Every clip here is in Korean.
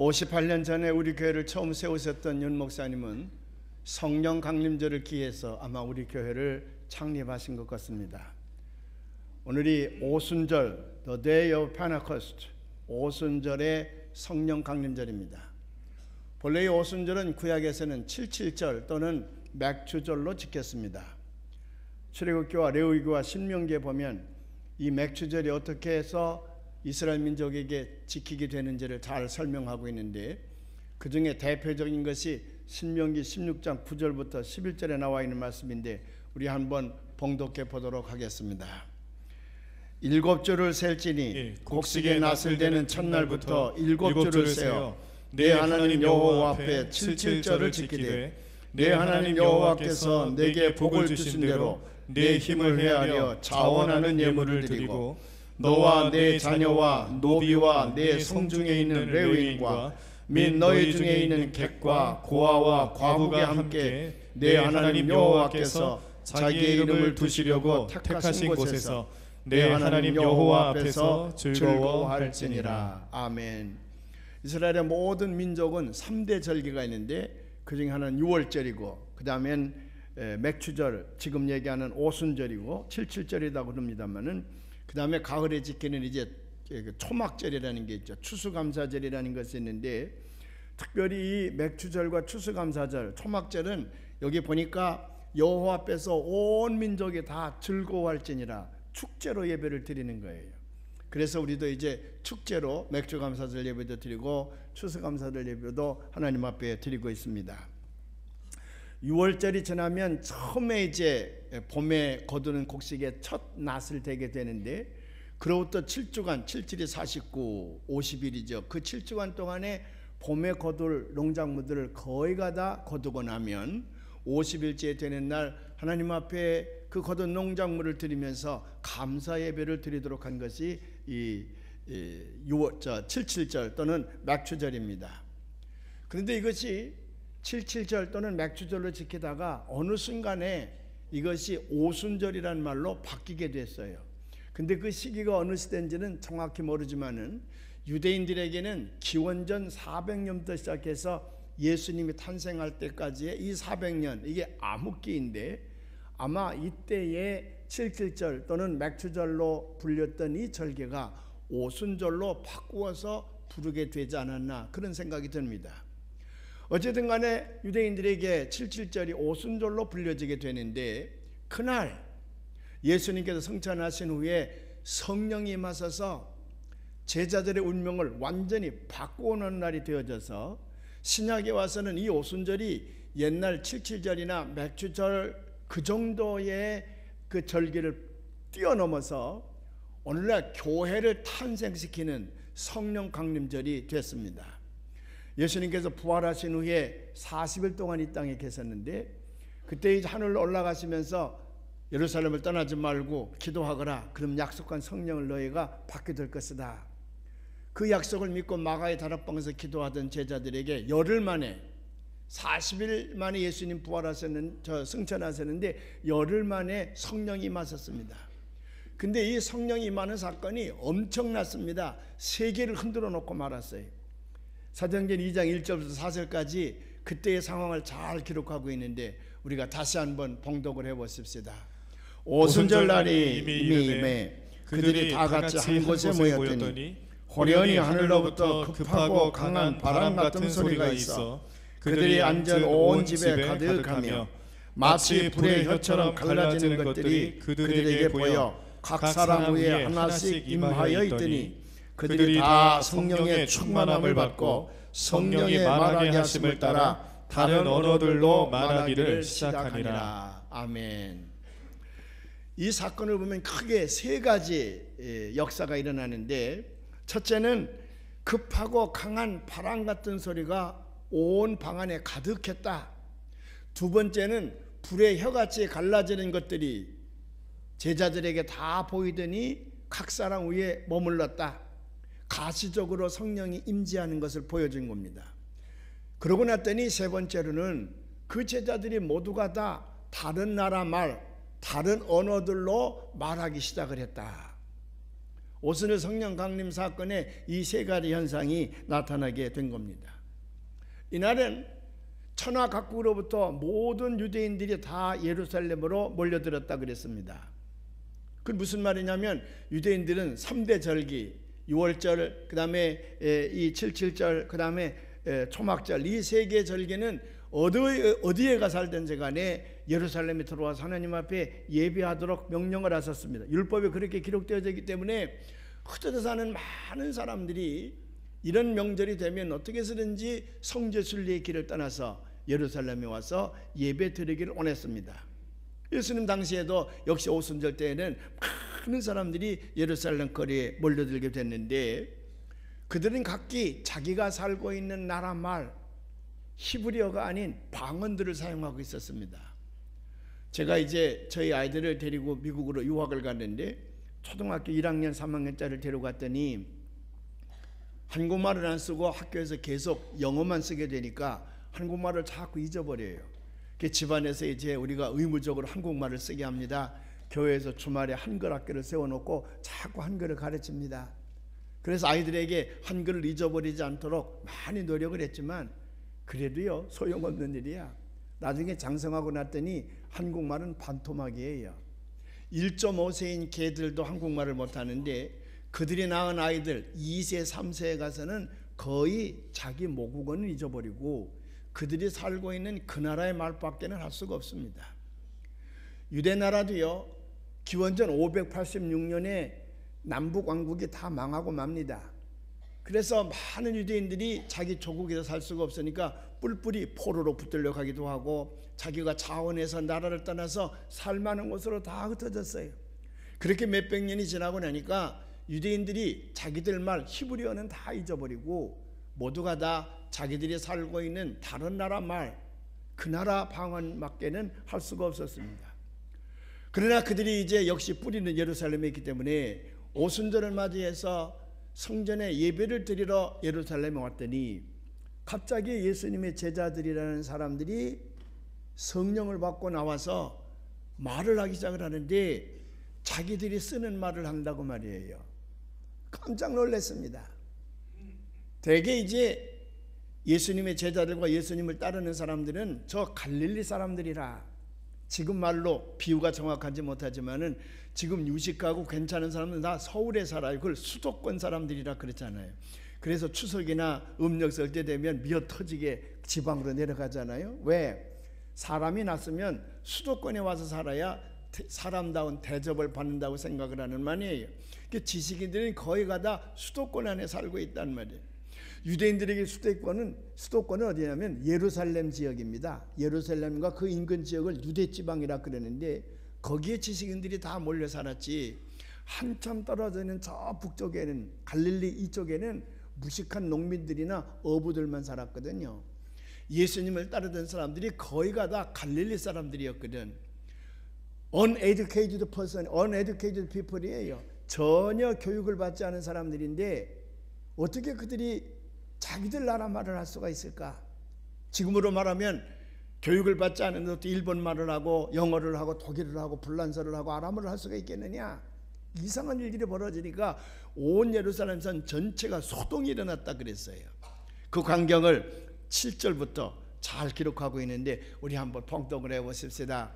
58년 전에 우리 교회를 처음 세우셨던 윤 목사님은 성령 강림절을 기해서 아마 우리 교회를 창립하신 것 같습니다. 오늘이 오순절, The Day of Pentecost, 오순절의 성령 강림절입니다. 본래 이 오순절은 구약에서는 77절 또는 맥추절로 지켰습니다. 출애굽기와 레위기와 신명기에 보면 이 맥추절이 어떻게 해서 이스라엘 민족에게 지키게 되는지를 잘 설명하고 있는데, 그 중에 대표적인 것이 신명기 16장 9절부터 11절에 나와 있는 말씀인데 우리 한번 봉독해 보도록 하겠습니다. 7주를 셀지니 곡식에 낫을 되는 첫날부터 7주를 세어 내 하나님 여호와 앞에 77절을 지키되 내 하나님 여호와께서 내게 복을 주신 대로 내 힘을 헤아려 자원하는 예물을 드리고 너와 내 자녀와 노비와 내 성중에 있는 레위인과 및 너희 중에 있는 객과 고아와 과부가 함께 내 하나님 여호와께서 자기의 이름을 두시려고 택하신 곳에서 내 하나님 여호와 앞에서 즐거워할지니라. 아멘. 이스라엘의 모든 민족은 3대 절기가 있는데 그 중에 하나는 6월절이고 그 다음엔 맥추절, 지금 얘기하는 오순절이고 77절이라고 그럽니다만은 그 다음에 가을에 지키는 이제 초막절이라는 게 있죠. 추수감사절이라는 것이 있는데, 특별히 이 맥추절과 추수감사절, 초막절은 여기 보니까 여호와 앞에서 온 민족이 다 즐거워할지니라 축제로 예배를 드리는 거예요. 그래서 우리도 이제 축제로 맥주감사절 예배도 드리고 추수감사절 예배도 하나님 앞에 드리고 있습니다. 6월절이 지나면 처음에 이제 봄에 거두는 곡식의 첫 낫을 대게 되는데, 그로부터 7주간, 7일이 49, 50일이죠. 그 7주간 동안에 봄에 거둘 농작물들을 거의가 다 거두고 나면 50일째 되는 날 하나님 앞에 그 거둔 농작물을 드리면서 감사 예배를 드리도록 한 것이 이 77절 또는 맥추절입니다. 그런데 이것이 77절 또는 맥추절로 지키다가 어느 순간에 이것이 오순절이라는 말로 바뀌게 됐어요. 근데 그 시기가 어느 시대인지는 정확히 모르지만은 유대인들에게는 기원전 400년부터 시작해서 예수님이 탄생할 때까지의 이 400년, 이게 암흑기인데 아마 이때의 77절 또는 맥추절로 불렸던 이 절기가 오순절로 바꾸어서 부르게 되지 않았나, 그런 생각이 듭니다. 어쨌든 간에 유대인들에게 77절이 오순절로 불려지게 되는데, 그날 예수님께서 성찬하신 후에 성령이 임하셔서 제자들의 운명을 완전히 바꾸어놓은 날이 되어져서 신약에 와서는 이 오순절이 옛날 77절이나 맥추절 그 정도의 그 절기를 뛰어넘어서 오늘날 교회를 탄생시키는 성령 강림절이 됐습니다. 예수님께서 부활하신 후에 40일 동안 이 땅에 계셨는데, 그때 이제 하늘로 올라가시면서 예루살렘을 떠나지 말고 기도하거라. 그럼 약속한 성령을 너희가 받게 될 것이다. 그 약속을 믿고 마가의 다락방에서 기도하던 제자들에게 열흘 만에, 40일 만에 예수님 승천하셨는데 열흘 만에 성령이 임하셨습니다. 근데 이 성령이 임하는 사건이 엄청났습니다. 세계를 흔들어 놓고 말았어요. 사도행전 2장 1절부터 4절까지 그때의 상황을 잘 기록하고 있는데 우리가 다시 한번 봉독을 해보십시다. 오순절 날이 이미 임해 그들이 다 같이 한 곳에 모였더니 호련히 하늘로부터 급하고 강한 바람 같은 소리가 있어 그들이 앉은 온 집에 가득하며 마치 불의 혀처럼 갈라지는 것들이 그들에게 보여 각 사람 위에 하나씩 임하여 있더니 그들이 다 성령의 충만함을 받고 성령의 말하게 하심을 따라 다른 언어들로 말하기를 시작하니라. 아멘. 이 사건을 보면 크게 세 가지 역사가 일어나는데, 첫째는 급하고 강한 바람 같은 소리가 온 방 안에 가득했다. 두 번째는 불의 혀같이 갈라지는 것들이 제자들에게 다 보이더니 각 사람 위에 머물렀다. 가시적으로 성령이 임재하는 것을 보여준 겁니다. 그러고 났더니 세 번째로는 그 제자들이 모두가 다 다른 나라 말, 다른 언어들로 말하기 시작을 했다. 오순절 성령 강림 사건에 이 세 가지 현상이 나타나게 된 겁니다. 이날은 천하 각국으로부터 모든 유대인들이 다 예루살렘으로 몰려들었다 그랬습니다. 그 무슨 말이냐면 유대인들은 3대 절기, 6월절, 그 다음에 이 77절, 그 다음에 초막절, 이 세 개의 절기는 어디에 가 살든지 간에 예루살렘에 들어와서 하나님 앞에 예배하도록 명령을 하셨습니다. 율법에 그렇게 기록되어져 있기 때문에 흩어져 사는 많은 사람들이 이런 명절이 되면 어떻게 해서든지 성지 순례의 길을 떠나서 예루살렘에 와서 예배 드리기를 원했습니다. 예수님 당시에도 역시 오순절 때에는 많은 사람들이 예루살렘 거리에 몰려들게 됐는데 그들은 각기 자기가 살고 있는 나라 말 히브리어가 아닌 방언들을 사용하고 있었습니다. 제가 이제 저희 아이들을 데리고 미국으로 유학을 갔는데 초등학교 1학년 3학년짜리를 데려갔더니 한국말을 안 쓰고 학교에서 계속 영어만 쓰게 되니까 한국말을 자꾸 잊어버려요. 집안에서 이제 우리가 의무적으로 한국말을 쓰게 합니다. 교회에서 주말에 한글 학교를 세워놓고 자꾸 한글을 가르칩니다. 그래서 아이들에게 한글을 잊어버리지 않도록 많이 노력을 했지만 그래도요 소용없는 일이야. 나중에 장성하고 났더니 한국말은 반토막이에요. 1.5세인 개들도 한국말을 못하는데 그들이 낳은 아이들 2세 3세에 가서는 거의 자기 모국어는 잊어버리고 그들이 살고 있는 그 나라의 말밖에는 할 수가 없습니다. 유대 나라도요 기원전 586년에 남북 왕국이 다 망하고 맙니다. 그래서 많은 유대인들이 자기 조국에서 살 수가 없으니까 뿔뿔이 포로로 붙들려 가기도 하고 자기가 자원해서 나라를 떠나서 살만한 곳으로 다 흩어졌어요. 그렇게 몇백 년이 지나고 나니까 유대인들이 자기들 말 히브리어는 다 잊어버리고 모두가 다 자기들이 살고 있는 다른 나라 말, 그 나라 방언밖에는 할 수가 없었습니다. 그러나 그들이 이제 역시 뿌리는 예루살렘에 있기 때문에 오순절을 맞이해서 성전에 예배를 드리러 예루살렘에 왔더니 갑자기 예수님의 제자들이라는 사람들이 성령을 받고 나와서 말을 하기 시작을 하는데 자기들이 쓰는 말을 한다고 말이에요. 깜짝 놀랐습니다. 대개 이제 예수님의 제자들과 예수님을 따르는 사람들은 저 갈릴리 사람들이라, 지금 말로 비유가 정확하지 못하지만은 지금 유식하고 괜찮은 사람은 다 서울에 살아요. 그걸 수도권 사람들이라 그랬잖아요. 그래서 추석이나 음력 설 때 되면 미어 터지게 지방으로 내려가잖아요. 왜? 사람이 났으면 수도권에 와서 살아야 사람다운 대접을 받는다고 생각을 하는 말이에요. 지식인들은 거의 다 수도권 안에 살고 있단 말이에요. 유대인들에게 수도권은 어디냐면 예루살렘 지역입니다. 예루살렘과 그 인근 지역을 유대지방이라 그러는데 거기에 지식인들이 다 몰려 살았지. 한참 떨어져 있는 저 북쪽에는 갈릴리 이쪽에는 무식한 농민들이나 어부들만 살았거든요. 예수님을 따르던 사람들이 거의가 다 갈릴리 사람들이었거든. uneducated person, uneducated people이에요. 전혀 교육을 받지 않은 사람들인데 어떻게 그들이 자기들 나라 말을 할 수가 있을까? 지금으로 말하면 교육을 받지 않은 것도 일본 말을 하고 영어를 하고 독일을 하고 불란서를 하고 아람어를 할 수가 있겠느냐? 이상한 일들이 벌어지니까 온 예루살렘산 전체가 소동이 일어났다 그랬어요. 그 광경을 7절부터 잘 기록하고 있는데 우리 한번 봉독을 해보십시다.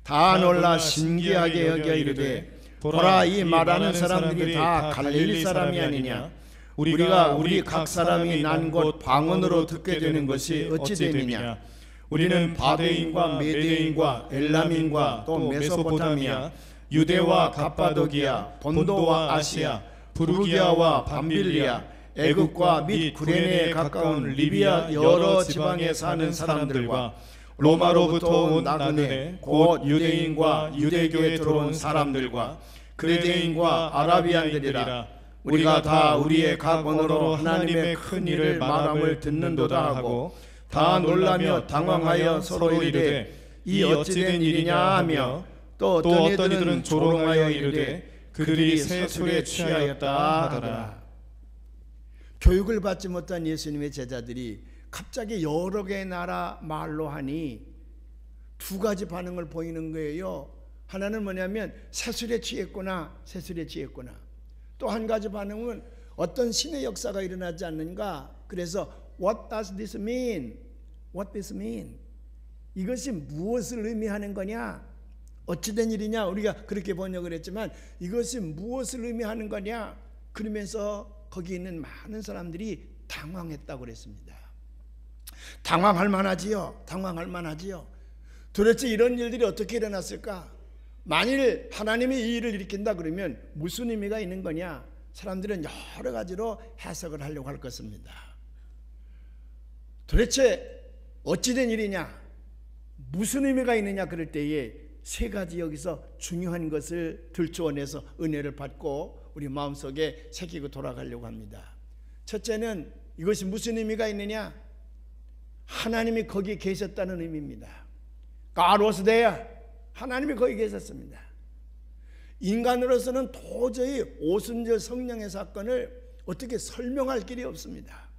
다 놀라 신기하게 여겨 이르되 보라, 이 말하는 사람들이 다 갈릴리 사람이 아니냐? 우리가 우리 각 사람이 난 곳 방언으로 듣게 되는 것이 어찌 되느냐? 우리는 바데인과 메데인과 엘람인과 또 메소포타미아, 유대와 갑바도기아, 본도와 아시아, 부르기아와 밤빌리아, 애굽과 및 구레네에 가까운 리비아 여러 지방에 사는 사람들과 로마로부터 온 나그네 곧 유대인과 유대교에 들어온 사람들과 그레데인과 아라비안들이라. 우리가 다 우리의 각 언어로 하나님의 큰 일을 말함을 듣는도다 하고 다 놀라며 당황하여 서로 이르되 이 어찌된 일이냐 하며 또 어떤 이들은 조롱하여 이르되 그들이 새 술에 취하였다 하더라. 교육을 받지 못한 예수님의 제자들이 갑자기 여러 개의 나라 말로 하니 두 가지 반응을 보이는 거예요. 하나는 뭐냐면 새술에 취했구나, 새술에 취했구나. 또 한 가지 반응은 어떤 신의 역사가 일어나지 않는가. 그래서 What does this mean? What does this mean? 이것이 무엇을 의미하는 거냐? 어찌된 일이냐? 우리가 그렇게 번역을 했지만 이것이 무엇을 의미하는 거냐? 그러면서 거기 있는 많은 사람들이 당황했다고 그랬습니다. 당황할 만하지요. 당황할 만하지요. 도대체 이런 일들이 어떻게 일어났을까? 만일 하나님이 이 일을 일으킨다 그러면 무슨 의미가 있는 거냐? 사람들은 여러 가지로 해석을 하려고 할 것입니다. 도대체 어찌된 일이냐? 무슨 의미가 있느냐? 그럴 때에 세 가지 여기서 중요한 것을 들추어내서 은혜를 받고 우리 마음속에 새기고 돌아가려고 합니다. 첫째는 이것이 무슨 의미가 있느냐? 하나님이 거기 계셨다는 의미입니다. God was there. 하나님이 거기 계셨습니다. 인간으로서는 도저히 오순절 성령의 사건을 어떻게 설명할 길이 없습니다.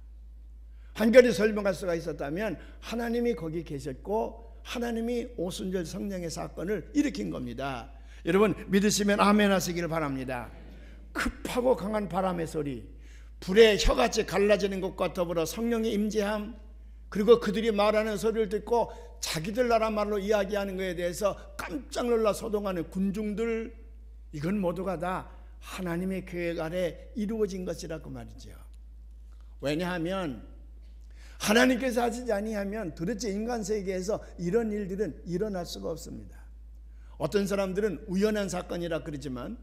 한결이 설명할 수가 있었다면 하나님이 거기 계셨고 하나님이 오순절 성령의 사건을 일으킨 겁니다. 여러분 믿으시면 아멘 하시기를 바랍니다. 급하고 강한 바람의 소리, 불에 혀같이 갈라지는 것과 더불어 성령의 임재함, 그리고 그들이 말하는 소리를 듣고 자기들 나라 말로 이야기하는 것에 대해서 깜짝 놀라 소동하는 군중들, 이건 모두가 다 하나님의 계획 아래 이루어진 것이라고 말이죠. 왜냐하면 하나님께서 하시지 아니하면 도대체 인간 세계에서 이런 일들은 일어날 수가 없습니다. 어떤 사람들은 우연한 사건이라 그러지만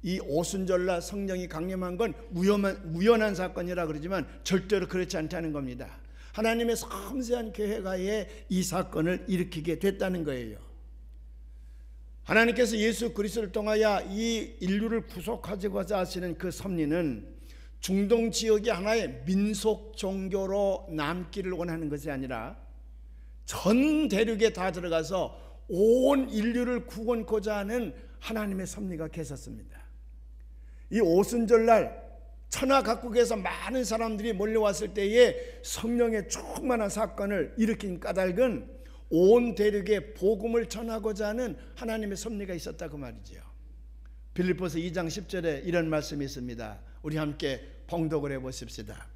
이 오순절날 성령이 강림한 건 우연한 사건이라 그러지만 절대로 그렇지 않다는 겁니다. 하나님의 섬세한 계획하에 이 사건을 일으키게 됐다는 거예요. 하나님께서 예수 그리스도를 통하여 이 인류를 구속하고자 하시는 그 섭리는 중동 지역이 하나의 민속 종교로 남기를 원하는 것이 아니라 전 대륙에 다 들어가서 온 인류를 구원코자 하는 하나님의 섭리가 계셨습니다. 이 오순절날 천하 각국에서 많은 사람들이 몰려왔을 때에 성령의 충만한 사건을 일으킨 까닭은 온 대륙에 복음을 전하고자 하는 하나님의 섭리가 있었다고 말이죠. 빌립보서 2장 10절에 이런 말씀이 있습니다. 우리 함께 봉독을 해보십시다.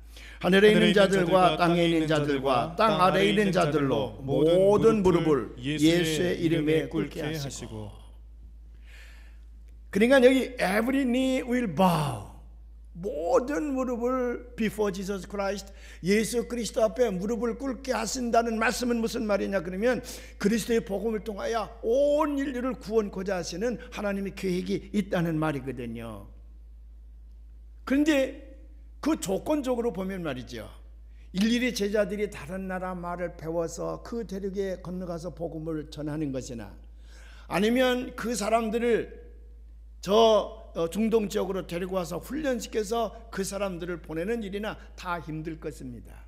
하늘에 있는 자들과 땅에 있는 자들과 땅 아래에 있는 자들로 모든 무릎을 예수의 이름에 꿇게 하시고. 그러니까 여기 every knee will bow, 모든 무릎을 before Jesus Christ, 예수 그리스도 앞에 무릎을 꿇게 하신다는 말씀은 무슨 말이냐 그러면 그리스도의 복음을 통하여 온 인류를 구원코자 하시는 하나님의 계획이 있다는 말이거든요. 그런데 그 조건적으로 보면 말이죠, 일일이 제자들이 다른 나라 말을 배워서 그 대륙에 건너가서 복음을 전하는 것이나 아니면 그 사람들을 중동 지역으로 데리고 와서 훈련시켜서 그 사람들을 보내는 일이나 다 힘들 것입니다.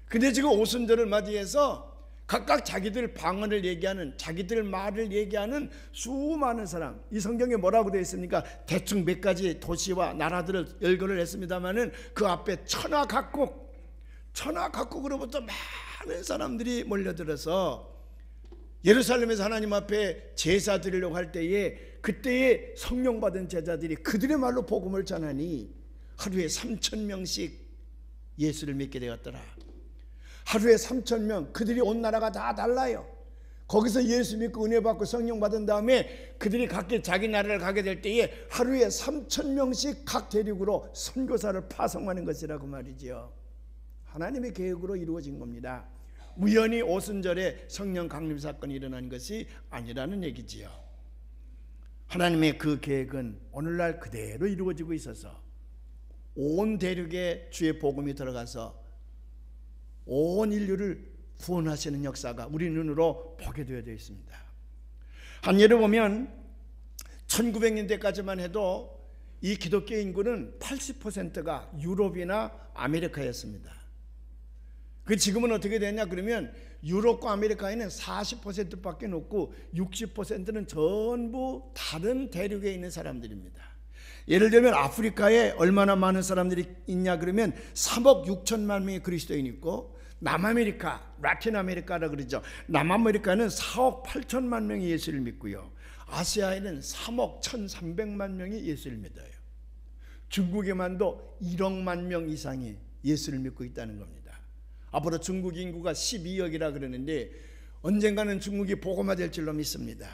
근데 지금 오순절을 맞이해서 각각 자기들 방언을 얘기하는, 자기들 말을 얘기하는 수많은 사람, 이 성경에 뭐라고 되어 있습니까? 대충 몇 가지 도시와 나라들을 열거를 했습니다마는 그 앞에 천하 각국으로부터 많은 사람들이 몰려들어서 예루살렘에서 하나님 앞에 제사 드리려고 할 때에 그때에 성령 받은 제자들이 그들의 말로 복음을 전하니 하루에 3,000명씩 예수를 믿게 되었더라. 하루에 3,000명, 그들이 온 나라가 다 달라요. 거기서 예수 믿고 은혜 받고 성령 받은 다음에 그들이 각기 자기 나라를 가게 될 때에 하루에 3,000명씩 각 대륙으로 선교사를 파송하는 것이라고 말이죠. 하나님의 계획으로 이루어진 겁니다. 우연히 오순절에 성령 강림 사건이 일어난 것이 아니라는 얘기지요. 하나님의 그 계획은 오늘날 그대로 이루어지고 있어서 온 대륙에 주의 복음이 들어가서 온 인류를 구원하시는 역사가 우리 눈으로 보게 되어 있습니다. 한 예를 보면 1900년대까지만 해도 이 기독교 인구는 80%가 유럽이나 아메리카였습니다. 그 지금은 어떻게 됐냐 그러면 유럽과 아메리카에는 40%밖에 없고 60%는 전부 다른 대륙에 있는 사람들입니다. 예를 들면 아프리카에 얼마나 많은 사람들이 있냐 그러면 3억 6천만 명의 그리스도인이 있고, 남아메리카, 라틴 아메리카라 그러죠. 남아메리카는 4억 8천만 명이 예수를 믿고요. 아시아에는 3억 1,300만 명이 예수를 믿어요. 중국에만도 1억만 명 이상이 예수를 믿고 있다는 겁니다. 앞으로 중국 인구가 12억이라 그러는데 언젠가는 중국이 복음화될 줄로 믿습니다.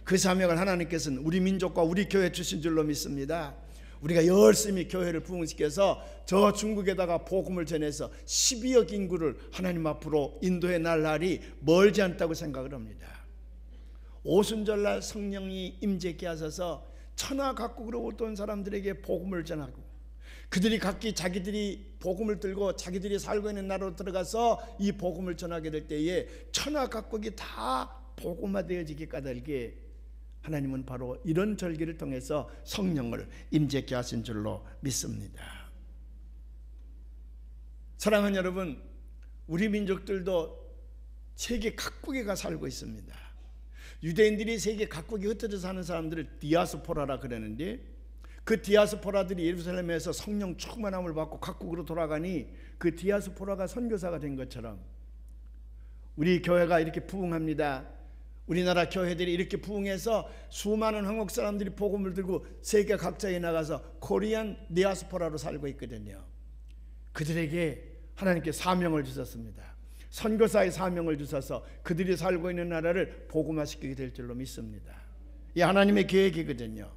그 사명을 하나님께서는 우리 민족과 우리 교회 주신 줄로 믿습니다. 우리가 열심히 교회를 부흥시켜서 저 중국에다가 복음을 전해서 12억 인구를 하나님 앞으로 인도해 날 날이 멀지 않다고 생각을 합니다. 오순절날 성령이 임재케 하셔서 천하 각국으로 오던 사람들에게 복음을 전하고 그들이 각기 자기들이 복음을 들고 자기들이 살고 있는 나라로 들어가서 이 복음을 전하게 될 때에 천하 각국이 다 복음화되어지기 까닭에 하나님은 바로 이런 절기를 통해서 성령을 임재케 하신 줄로 믿습니다. 사랑하는 여러분, 우리 민족들도 세계 각국에 가 살고 있습니다. 유대인들이 세계 각국에 흩어져 사는 사람들을 디아스포라라 그러는데 그 디아스포라들이 예루살렘에서 성령 충만함을 받고 각국으로 돌아가니 그 디아스포라가 선교사가 된 것처럼 우리 교회가 이렇게 부흥합니다. 우리나라 교회들이 이렇게 부흥해서 수많은 한국 사람들이 복음을 들고 세계 각지에 나가서 코리안 디아스포라로 살고 있거든요. 그들에게 하나님께 사명을 주셨습니다. 선교사의 사명을 주셔서 그들이 살고 있는 나라를 복음화시키게 될 줄로 믿습니다. 이 하나님의 계획이거든요.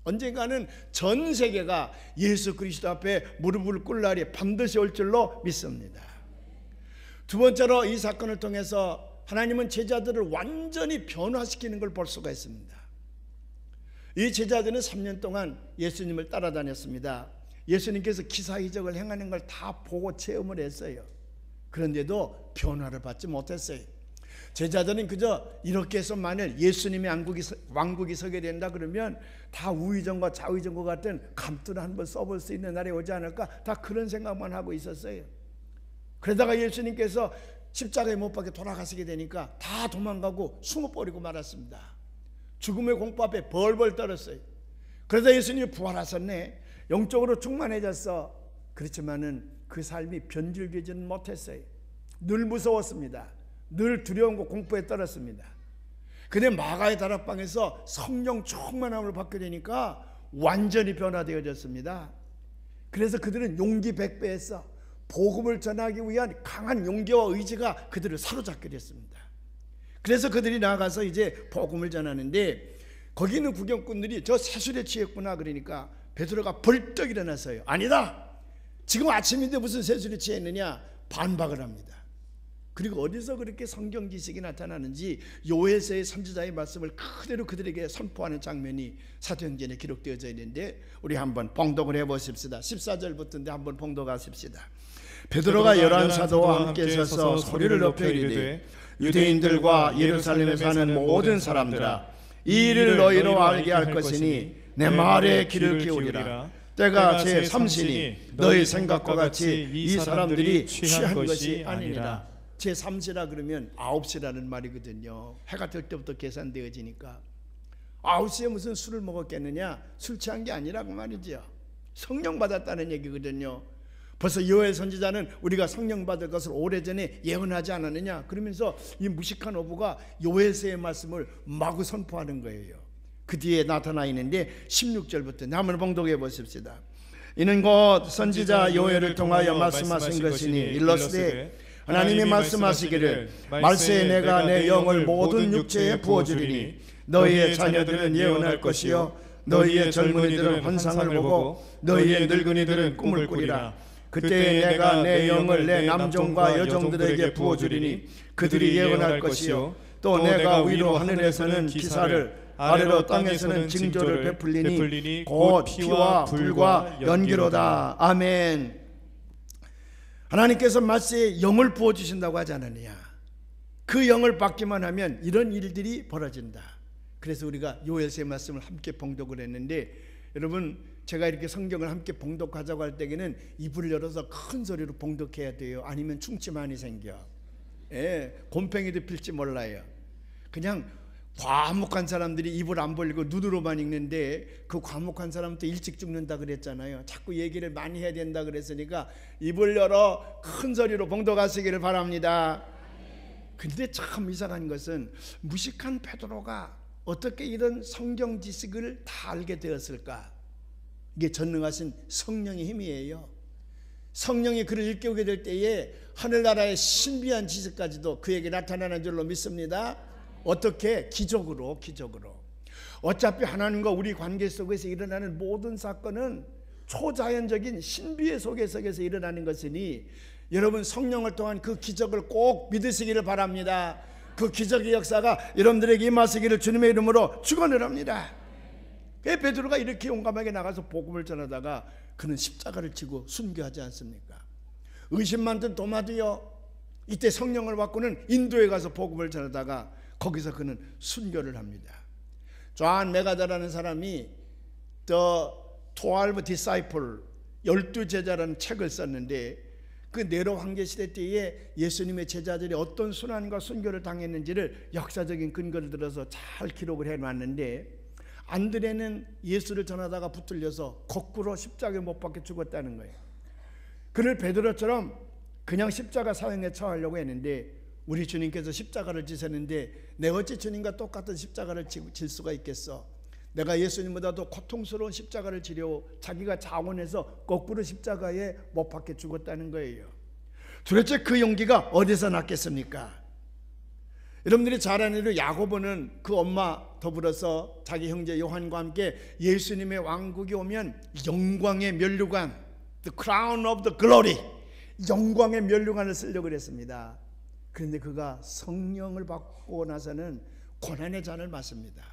언젠가는 전 세계가 예수 그리스도 앞에 무릎을 꿇을 날이 반드시 올 줄로 믿습니다. 두 번째로 이 사건을 통해서 하나님은 제자들을 완전히 변화시키는 걸 볼 수가 있습니다. 이 제자들은 3년 동안 예수님을 따라다녔습니다. 예수님께서 기사이적을 행하는 걸 다 보고 체험을 했어요. 그런데도 변화를 받지 못했어요. 제자들은 그저 이렇게 해서 만일 예수님의 왕국이 서게 된다 그러면 다 우의정과 좌의정과 같은 감투를 한번 써볼 수 있는 날이 오지 않을까, 다 그런 생각만 하고 있었어요. 그러다가 예수님께서 십자가에 못 박혀 돌아가시게 되니까 다 도망가고 숨어버리고 말았습니다. 죽음의 공포 앞에 벌벌 떨었어요. 그러다 예수님이 부활하셨네, 영적으로 충만해졌어. 그렇지만은 그 삶이 변질되지는 못했어요. 늘 무서웠습니다. 늘 두려움과 공포에 떨었습니다. 근데 마가의 다락방에서 성령 충만함을 받게 되니까 완전히 변화되어졌습니다. 그래서 그들은 용기 100배했어. 복음을 전하기 위한 강한 용기와 의지가 그들을 사로잡게 됐습니다. 그래서 그들이 나가서 이제 복음을 전하는데 거기 있는 구경꾼들이 저 세술에 취했구나 그러니까 베드로가 벌떡 일어나서요, 아니다, 지금 아침인데 무슨 세술에 취했느냐 반박을 합니다. 그리고 어디서 그렇게 성경 지식이 나타나는지 요엘서의 선지자의 말씀을 그대로 그들에게 선포하는 장면이 사도행전에 기록되어져 있는데 우리 한번 봉독을 해보십시다. 14절부터인데 한번 봉독하십시다. 베드로가 11사도와 함께 서서 소리를 높여 이르되 유대인들과 예루살렘에 사는 모든 사람들아, 이 일을 너희로 알게 할 것이니 내 말에 귀를 기울이라. 때가 제3시니 너희 생각과 같이 이 사람들이 취한 것이 아니니라. 제3시라 그러면 9시라는 말이거든요. 해가 뜰 때부터 계산되어지니까 9시에 무슨 술을 먹었겠느냐, 술 취한 게 아니라고 말이죠. 성령 받았다는 얘기거든요. 벌써 요엘 선지자는 우리가 성령 받을 것을 오래전에 예언하지 않았느냐 그러면서 이 무식한 어부가 요엘서의 말씀을 마구 선포하는 거예요. 그 뒤에 나타나 있는데 16절부터 한번 봉독해 보십시다. 이는 곧 선지자 요엘을 통하여 말씀하신 것이니 일러스되 하나님이 말씀하시기를 말세에 내가 내 영을 모든 육체에 부어주리니 너희의 자녀들은 예언할 것이요 너희의 젊은이들은 환상을 보고 너희의 늙은이들은 꿈을 꾸리라. 그때 내가 내 영을 내 남종과 여종들에게 부어주리니 그들이 예언할 것이요 또 내가 위로 하늘에서는 기사를 아래로 땅에서는 징조를 베풀리니 곧 피와 불과 연기로다. 아멘. 하나님께서 말세에 영을 부어주신다고 하지 않느냐. 그 영을 받기만 하면 이런 일들이 벌어진다. 그래서 우리가 요엘서의 말씀을 함께 봉독을 했는데, 여러분 제가 이렇게 성경을 함께 봉독하자고 할 때에는 입을 열어서 큰 소리로 봉독해야 돼요. 아니면 충치만이 생겨. 곰팡이도 필지 몰라요. 그냥 과묵한 사람들이 입을 안 벌리고 눈으로만 읽는데 그 과묵한 사람도 일찍 죽는다 그랬잖아요. 자꾸 얘기를 많이 해야 된다 그랬으니까 입을 열어 큰 소리로 봉독하시기를 바랍니다. 근데 참 이상한 것은 무식한 베드로가 어떻게 이런 성경 지식을 다 알게 되었을까? 이게 전능하신 성령의 힘이에요. 성령이 그를 일깨우게 될 때에 하늘나라의 신비한 지식까지도 그에게 나타나는 줄로 믿습니다. 어떻게? 기적으로. 어차피 하나님과 우리 관계 속에서 일어나는 모든 사건은 초자연적인 신비의 속에서 일어나는 것이니 여러분 성령을 통한 그 기적을 꼭 믿으시기를 바랍니다. 그 기적의 역사가 여러분들에게 임하시기를 주님의 이름으로 축원을 합니다. 베드로가 이렇게 용감하게 나가서 복음을 전하다가 그는 십자가를 지고 순교하지 않습니까? 의심 많던 도마도요, 이때 성령을 받고는 인도에 가서 복음을 전하다가 거기서 그는 순교를 합니다. 존 메가더라는 사람이 The 12 Disciples 12제자라는 책을 썼는데 그 네로 황제시대 때에 예수님의 제자들이 어떤 순환과 순교를 당했는지를 역사적인 근거를 들어서 잘 기록을 해놨는데, 안드레는 예수를 전하다가 붙들려서 거꾸로 십자가에 못 박혀 죽었다는 거예요. 그를 베드로처럼 그냥 십자가 사형에 처하려고 했는데 우리 주님께서 십자가를 지셨는데 내가 어찌 주님과 똑같은 십자가를 질 수가 있겠어? 내가 예수님보다도 고통스러운 십자가를 지려 자기가 자원해서 거꾸로 십자가에 못 박혀 죽었다는 거예요. 도대체 그 용기가 어디서 났겠습니까? 여러분들이 잘 아는 대로 야고보는 그 엄마 더불어서 자기 형제 요한과 함께 예수님의 왕국이 오면 영광의 면류관, The crown of the glory, 영광의 면류관을 쓰려고 했습니다. 그런데 그가 성령을 받고 나서는 고난의 잔을 마십니다.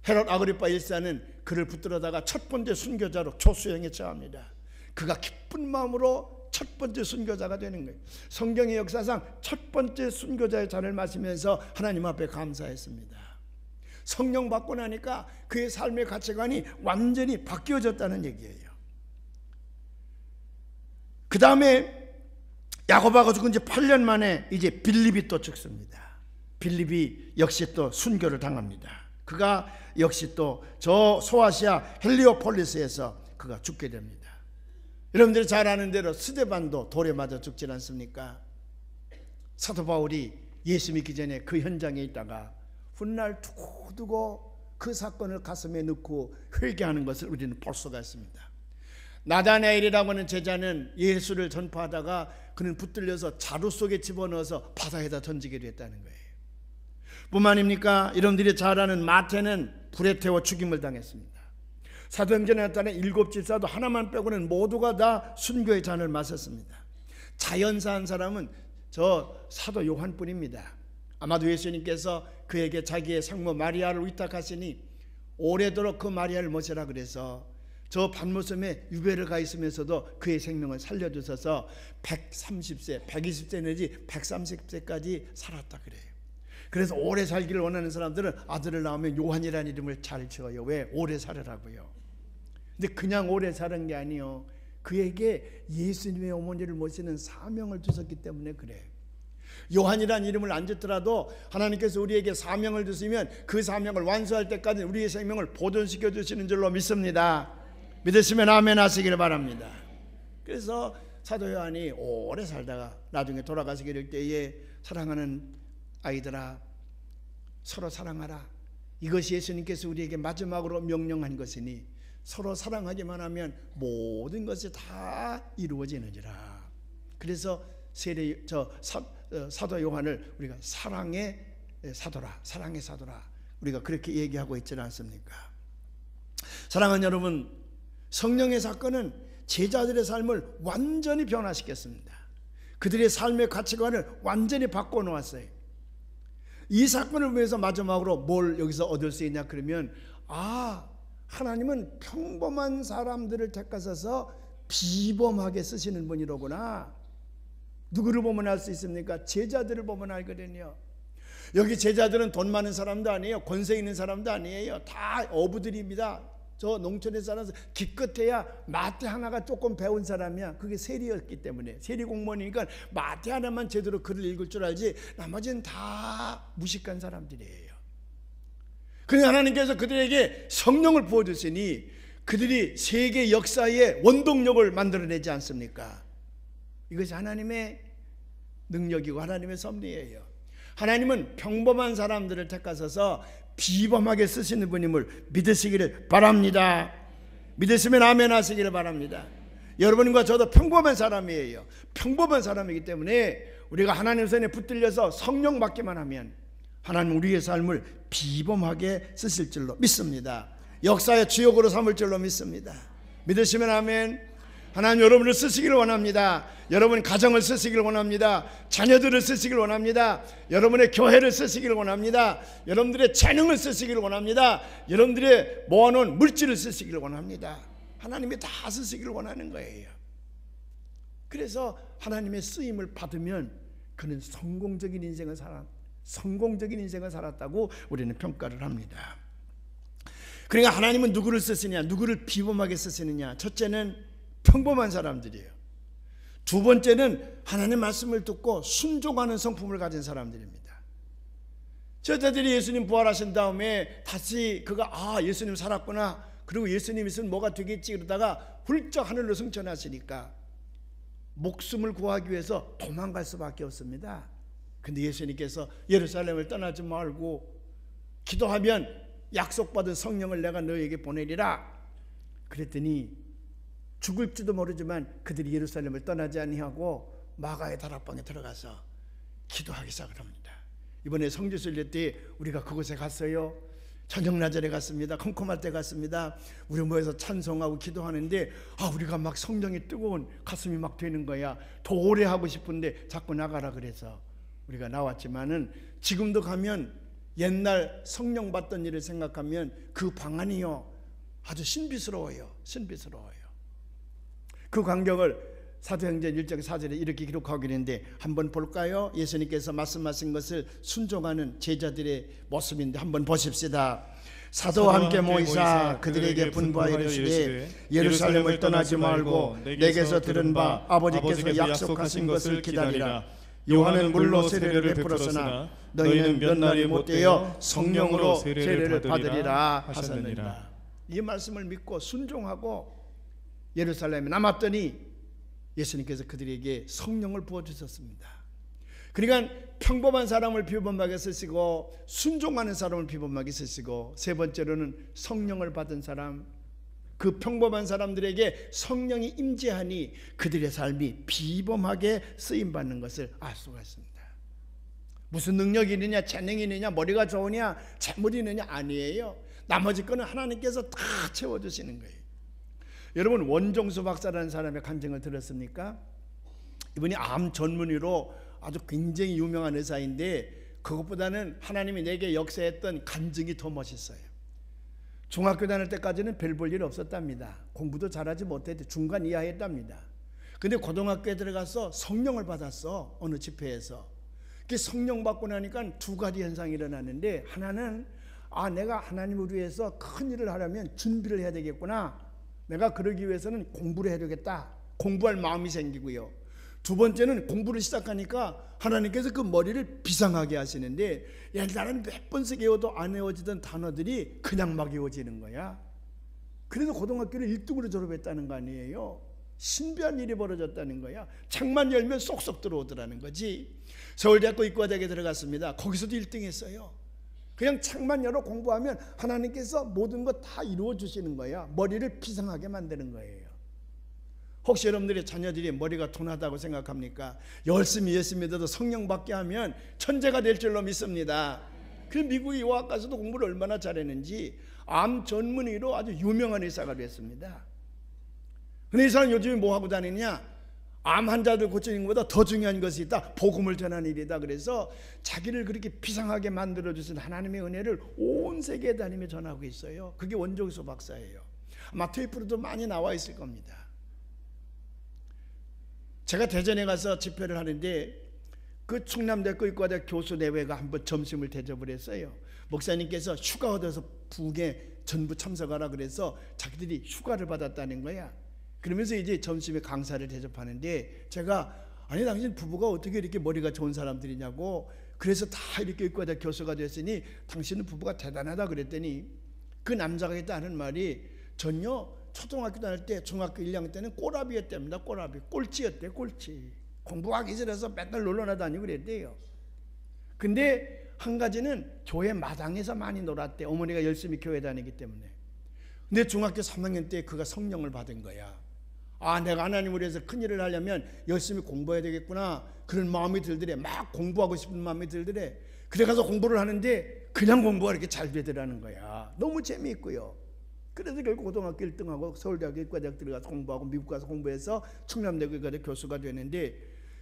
헤롯 아그리파 1세는 그를 붙들어다가 첫 번째 순교자로 초수형에 처합니다. 그가 기쁜 마음으로 첫 번째 순교자가 되는 거예요. 성경의 역사상 첫 번째 순교자의 잔을 마시면서 하나님 앞에 감사했습니다. 성령 받고 나니까 그의 삶의 가치관이 완전히 바뀌어졌다는 얘기예요. 그 다음에 야고보가 죽은 지 8년 만에 이제 빌립이 또 죽습니다. 빌립이 역시 또 순교를 당합니다. 그가 역시 또 저 소아시아 헬리오폴리스에서 그가 죽게 됩니다. 여러분들이 잘 아는 대로 스데반도 돌에 맞아 죽지 않습니까? 사도 바울이 예수 믿기 전에 그 현장에 있다가 훗날 두고두고 그 사건을 가슴에 넣고 회개하는 것을 우리는 볼 수가 있습니다. 나다나엘이라고 하는 제자는 예수를 전파하다가 그는 붙들려서 자루 속에 집어넣어서 바다에다 던지게 됐다는 거예요. 뿐만 아닙니까? 여러분들이 잘 아는 마태는 불에 태워 죽임을 당했습니다. 사도행전에 나타난 7집사도 하나만 빼고는 모두가 다 순교의 잔을 마셨습니다. 자연사한 사람은 저 사도 요한뿐입니다. 아마도 예수님께서 그에게 자기의 상모 마리아를 위탁하시니 오래도록 그 마리아를 모시라 그래서 저 밭모섬에 유배를 가 있으면서도 그의 생명을 살려주셔서 130세, 120세 내지 130세까지 살았다 그래요. 그래서 오래 살기를 원하는 사람들은 아들을 낳으면 요한이라는 이름을 잘 지어요. 왜? 오래 살으라고요. 근데 그냥 오래 사는 게 아니요, 그에게 예수님의 어머니를 모시는 사명을 주셨기 때문에 그래. 요한이라는 이름을 안 짓더라도 하나님께서 우리에게 사명을 주시면 그 사명을 완수할 때까지 우리의 생명을 보존시켜 주시는 줄로 믿습니다. 믿으시면 아멘 하시기를 바랍니다. 그래서 사도 요한이 오래 살다가 나중에 돌아가시게 될 때에 사랑하는 아이들아, 서로 사랑하라. 이것이 예수님께서 우리에게 마지막으로 명령한 것이니 서로 사랑하기만 하면 모든 것이 다 이루어지느니라. 그래서 사도 요한을 우리가 사랑의 사도라 우리가 그렇게 얘기하고 있지는 않습니까? 사랑하는 여러분, 성령의 사건은 제자들의 삶을 완전히 변화시켰습니다. 그들의 삶의 가치관을 완전히 바꿔놓았어요. 이 사건을 위해서 마지막으로 뭘 여기서 얻을 수 있냐 그러면, 하나님은 평범한 사람들을 택하셔서 비범하게 쓰시는 분이로구나. 누구를 보면 알 수 있습니까? 제자들을 보면 알거든요. 여기 제자들은 돈 많은 사람도 아니에요. 권세 있는 사람도 아니에요. 다 어부들입니다. 저 농촌에 살아서 기껏해야 마태 하나가 조금 배운 사람이야. 그게 세리였기 때문에, 세리 공무원이니까 마태 하나만 제대로 글을 읽을 줄 알지 나머지는 다 무식한 사람들이에요. 그런데 하나님께서 그들에게 성령을 부어주시니 그들이 세계 역사의 원동력을 만들어내지 않습니까? 이것이 하나님의 능력이고 하나님의 섭리예요. 하나님은 평범한 사람들을 택하셔서 비범하게 쓰시는 분임을 믿으시기를 바랍니다. 믿으시면 아멘 하시기를 바랍니다. 여러분과 저도 평범한 사람이에요. 평범한 사람이기 때문에 우리가 하나님 손에 붙들려서 성령 받기만 하면 하나님 우리의 삶을 비범하게 쓰실 줄로 믿습니다. 역사의 주역으로 삼을 줄로 믿습니다. 믿으시면 아멘. 하나님 여러분을 쓰시기를 원합니다. 여러분 가정을 쓰시기를 원합니다. 자녀들을 쓰시기를 원합니다. 여러분의 교회를 쓰시기를 원합니다. 여러분들의 재능을 쓰시기를 원합니다. 여러분들의 모아놓은 물질을 쓰시기를 원합니다. 하나님이 다 쓰시기를 원하는 거예요. 그래서 하나님의 쓰임을 받으면 그는 성공적인 인생을 살았다고 우리는 평가를 합니다. 그러니까 하나님은 누구를 쓰시냐, 누구를 비범하게 쓰시느냐. 첫째는 평범한 사람들이에요. 두 번째는 하나님의 말씀을 듣고 순종하는 성품을 가진 사람들입니다. 저자들이 예수님 부활하신 다음에 다시 그가 예수님 살았구나, 그리고 예수님 있으면 뭐가 되겠지 그러다가 훌쩍 하늘로 승천하시니까 목숨을 구하기 위해서 도망갈 수밖에 없습니다. 근데 예수님께서 예루살렘을 떠나지 말고 기도하면 약속받은 성령을 내가 너에게 보내리라 그랬더니 죽을지도 모르지만 그들이 예루살렘을 떠나지 아니하고 마가의 다락방에 들어가서 기도하기 시작을 합니다. 이번에 성지순례 때 우리가 그곳에 갔어요. 저녁 낮에 갔습니다. 컴컴할 때 갔습니다. 우리 모여서 찬송하고 기도하는데 우리가 막 성령이 뜨거운 가슴이 막 되는 거야. 더 오래 하고 싶은데 자꾸 나가라 그래서 우리가 나왔지만은 지금도 가면 옛날 성령 받던 일을 생각하면 그 방안이요 아주 신비스러워요. 그 광경을 사도행전 1장 4절에 이렇게 기록하고 있는데 한번 볼까요? 예수님께서 말씀하신 것을 순종하는 제자들의 모습인데 한번 보십시다. 사도와 함께 모이사 그들에게 분부하여 이르시되 예루살렘을 떠나지 말고 내게서 들은 바 아버지께서 약속하신 것을 기다리라. 요한은 물로 세례를 베풀었으나 너희는 몇 날이 못되어 성령으로 세례를 받으리라 하셨느니라. 이 말씀을 믿고 순종하고 예루살렘에 남았더니 예수님께서 그들에게 성령을 부어주셨습니다. 그러니까 평범한 사람을 비범하게 쓰시고 순종하는 사람을 비범하게 쓰시고 세 번째로는 성령을 받은 사람, 그 평범한 사람들에게 성령이 임재하니 그들의 삶이 비범하게 쓰임받는 것을 알 수가 있습니다. 무슨 능력이 있느냐, 재능이 있느냐, 머리가 좋으냐, 재물이 있느냐 아니에요. 나머지 거는 하나님께서 다 채워주시는 거예요. 여러분 원종수 박사라는 사람의 간증을 들었습니까? 이분이 암 전문의로 아주 굉장히 유명한 의사인데 그것보다는 하나님이 내게 역사했던 간증이 더 멋있어요. 중학교 다닐 때까지는 별 볼 일 없었답니다. 공부도 잘하지 못했대. 중간 이하였답니다. 근데 고등학교에 들어가서 성령을 받았어. 어느 집회에서. 그 성령 받고 나니까 두 가지 현상이 일어났는데 하나는 내가 하나님을 위해서 큰 일을 하려면 준비를 해야 되겠구나. 내가 그러기 위해서는 공부를 해야 되겠다. 공부할 마음이 생기고요. 두 번째는 공부를 시작하니까 하나님께서 그 머리를 비상하게 하시는데 옛날에는 몇 번씩 외워도 안 외워지던 단어들이 그냥 막 외워지는 거야. 그래서 고등학교를 1등으로 졸업했다는 거 아니에요. 신비한 일이 벌어졌다는 거야. 창만 열면 쏙쏙 들어오더라는 거지. 서울대학교 의과대학에 들어갔습니다. 거기서도 1등 했어요. 그냥 창만 열어 공부하면 하나님께서 모든 것 다 이루어 주시는 거야. 머리를 비상하게 만드는 거예요. 혹시 여러분들의 자녀들이 머리가 둔하다고 생각합니까? 열심히 믿어도 성령 받게 하면 천재가 될 줄로 믿습니다. 그 미국 의과학과에서도 공부를 얼마나 잘했는지 암 전문의로 아주 유명한 의사가 됐습니다. 근데 이 사람 요즘에 뭐 하고 다니냐? 암 환자들 고치는 것보다 더 중요한 것이 있다. 복음을 전하는 일이다. 그래서 자기를 그렇게 비상하게 만들어주신 하나님의 은혜를 온 세계에 다니며 전하고 있어요. 그게 원종수 박사예요. 아마 테이프로도 많이 나와 있을 겁니다. 제가 대전에 가서 집회를 하는데 그 충남대학교 의과대학 교수 내외가 한번 점심을 대접을 했어요. 목사님께서 휴가 얻어서 부흥에 전부 참석하라 그래서 자기들이 휴가를 받았다는 거야. 그러면서 이제 점심에 강사를 대접하는데 제가 당신 부부가 어떻게 이렇게 머리가 좋은 사람들이냐고, 그래서 다 이렇게 의과대학 교수가 됐으니 당신은 부부가 대단하다 그랬더니 그 남자가 했다는 말이 전요 초등학교 다닐 때 중학교 1학년 때는 꼬라비였답니다. 꼬라비, 꼴찌였대. 꼴찌. 공부하기 싫어서 맨날 놀러나 다니고 그랬대요. 근데 한 가지는 교회 마당에서 많이 놀았대. 어머니가 열심히 교회 다니기 때문에. 근데 중학교 3학년 때 그가 성령을 받은 거야. 아, 내가 하나님을 위해서 큰일을 하려면 열심히 공부해야 되겠구나, 그런 마음이 들더래. 막 공부하고 싶은 마음이 들더래. 그래 가서 공부를 하는데 그냥 공부가 이렇게 잘 되더라는 거야. 너무 재미있고요. 그래서 결국 고등학교 1등하고 서울대학교 의과대학 들어가서 공부하고 미국 가서 공부해서 충남대학교 의과대학 교수가 되는데,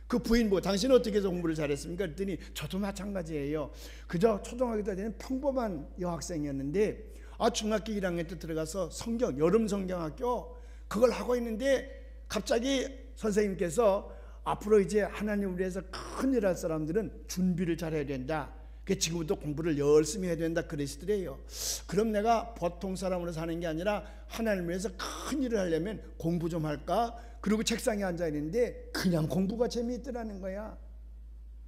그 부인 보고 당신은 어떻게 해서 공부를 잘했습니까? 그랬더니 저도 마찬가지예요. 그저 초등학교 때는 평범한 여학생이었는데 중학교 1학년 때 들어가서 성경, 여름 성경학교 그걸 하고 있는데 갑자기 선생님께서 앞으로 이제 하나님을 위해서 큰일 할 사람들은 준비를 잘해야 된다. 지금부터 공부를 열심히 해야 된다 그러시더래요. 그럼 내가 보통 사람으로 사는 게 아니라 하나님을 위해서 큰일을 하려면 공부 좀 할까? 그리고 책상에 앉아 있는데 그냥 공부가 재미있더라는 거야.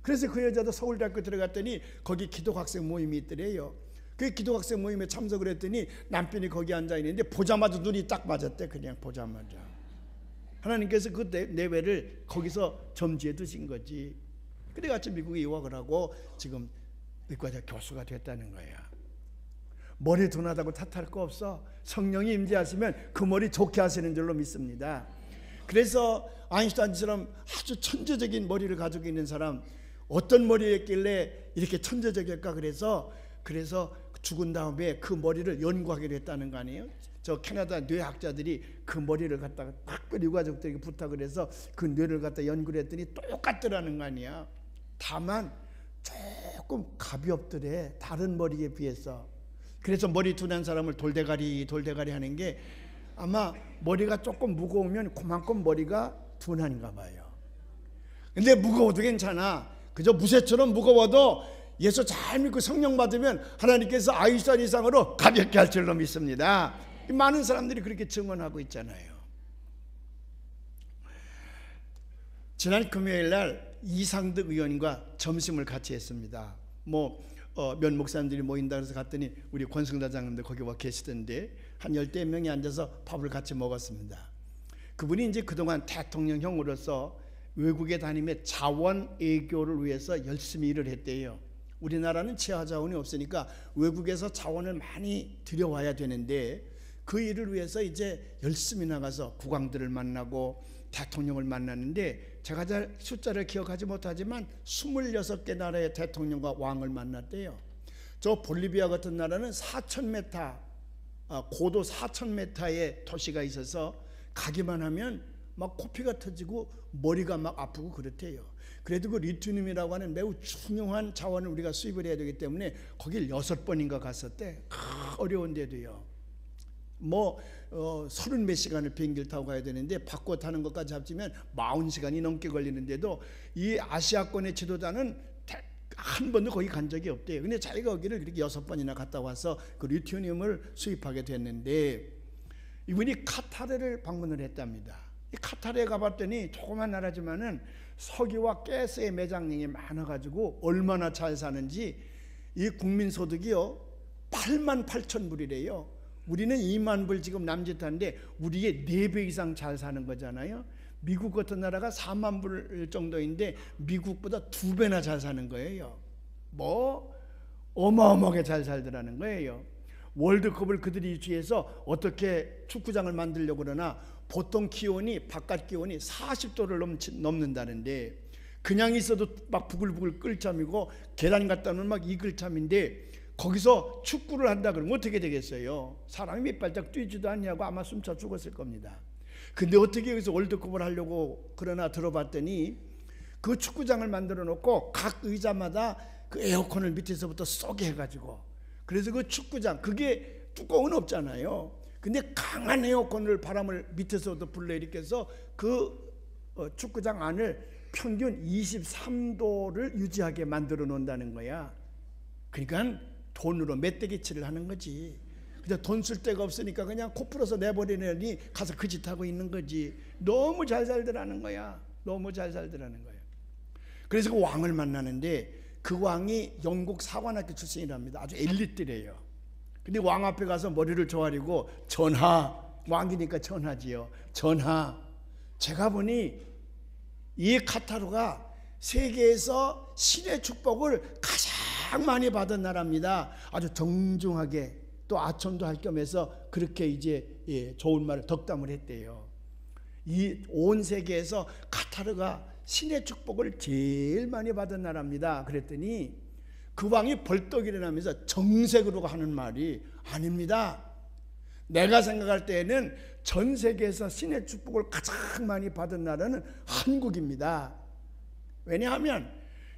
그래서 그 여자도 서울대학교 들어갔더니 거기 기독학생 모임이 있더래요. 그 기독학생 모임에 참석을 했더니 남편이 거기 앉아 있는데 보자마자 눈이 딱 맞았대. 그냥 보자마자. 하나님께서 그 내외를 거기서 점지해 두신 거지. 그래가지고 미국에 유학을 하고 지금 의과대학 교수가 됐다는 거야. 머리 둔하다고 탓할 거 없어. 성령이 임재하시면 그 머리 좋게 하시는 줄로 믿습니다. 그래서 아인슈타인처럼 아주 천재적인 머리를 가지고 있는 사람, 어떤 머리였길래 이렇게 천재적일까? 그래서 죽은 다음에 그 머리를 연구하게 됐다는 거 아니에요? 저 캐나다 뇌학자들이 그 머리를 갖다가 특별히 유가족들에게 부탁을 해서 그 뇌를 갖다 연구를 했더니 똑같더라는 거 아니야. 다만 조금 가볍더래, 다른 머리에 비해서. 그래서 머리 둔한 사람을 돌대가리 하는 게 아마 머리가 조금 무거우면 그만큼 머리가 둔한가 봐요. 근데 무거워도 괜찮아. 그저 무쇠처럼 무거워도 예수 잘 믿고 성령 받으면 하나님께서 아인슈타인 이상으로 가볍게 할 줄로 믿습니다. 많은 사람들이 그렇게 증언하고 있잖아요. 지난 금요일 날 이상득 의원과 점심을 같이 했습니다. 몇 목사님들이 모인다 그래서 갔더니 우리 권승다장님도 거기 와 계시던데 한 10대 명이 앉아서 밥을 같이 먹었습니다. 그분이 이제 그동안 대통령형으로서 외국에 다니며 자원 애교를 위해서 열심히 일을 했대요. 우리나라는 치아 자원이 없으니까 외국에서 자원을 많이 들여와야 되는데 그 일을 위해서 이제 열심히 나가서 국왕들을 만나고 대통령을 만났는데 제가 잘 숫자를 기억하지 못하지만 26개 나라의 대통령과 왕을 만났대요. 저 볼리비아 같은 나라는 4,000m 고도 4,000m의 도시가 있어서 가기만 하면 막 코피가 터지고 머리가 막 아프고 그렇대요. 그래도 그 리투늄이라고 하는 매우 중요한 자원을 우리가 수입을 해야 되기 때문에 거길 6번인가 갔었대. 어려운데도요. 30 몇 시간을 비행기를 타고 가야 되는데 바꿔 타는 것까지 합치면 40시간이 넘게 걸리는데도 이 아시아권의 지도자는 한 번도 거기 간 적이 없대요. 근데 자기가 거기를 그렇게 6번이나 갔다 와서 그 리투늄을 수입하게 됐는데 이분이 카타르를 방문을 했답니다. 이 카타르에 가봤더니 조그만 나라지만은 석유와 가스의 매장량이 많아가지고 얼마나 잘 사는지 이 국민소득이요 88,000불이래요. 우리는 2만 불 지금 남짓하는데 우리의 4배 이상 잘 사는 거잖아요. 미국 같은 나라가 4만 불 정도인데 미국보다 2배나 잘 사는 거예요. 어마어마하게 잘 살더라는 거예요. 월드컵을 그들이 유치해서 어떻게 축구장을 만들려고 그러나 보통 기온이 바깥 기온이 40도를 넘는다는데 그냥 있어도 막 부글부글 끓 참이고 계단 갖다 놓으면 막 익을 참인데 거기서 축구를 한다 그러면 어떻게 되겠어요? 사람이 몇 발짝 뛰지도 않냐고 아마 숨차 죽었을 겁니다. 근데 어떻게 여기서 월드컵을 하려고 그러나 들어봤더니 그 축구장을 만들어 놓고 각 의자마다 그 에어컨을 밑에서부터 쏘게 해가지고 그래서 그 축구장 그게 뚜껑은 없잖아요. 근데 강한 에어컨을 바람을 밑에서부터 불러일으켜서 그 축구장 안을 평균 23도를 유지하게 만들어 놓는다는 거야. 그러니까 돈으로 멧돼지치를 하는 거지. 그냥 돈 쓸 데가 없으니까 그냥 코 풀어서 내버리느니 가서 그 짓 하고 있는 거지. 너무 잘 살더라는 거야. 너무 잘 살더라는 거야. 그래서 그 왕을 만나는데 그 왕이 영국 사관학교 출신이랍니다. 아주 엘리트래요. 근데 왕 앞에 가서 머리를 조아리고 전하, 왕이니까 전하지요. 전하, 제가 보니 이 카타르가 세계에서 신의 축복을 가장 많이 받은 나라입니다. 아주 정중하게 또 아첨도 할 겸해서 그렇게 이제 좋은 말을 덕담을 했대요. 이 온 세계에서 카타르가 신의 축복을 제일 많이 받은 나라입니다. 그랬더니 그 왕이 벌떡 일어나면서 정색으로 하는 말이 아닙니다. 내가 생각할 때에는 전 세계에서 신의 축복을 가장 많이 받은 나라는 한국입니다. 왜냐하면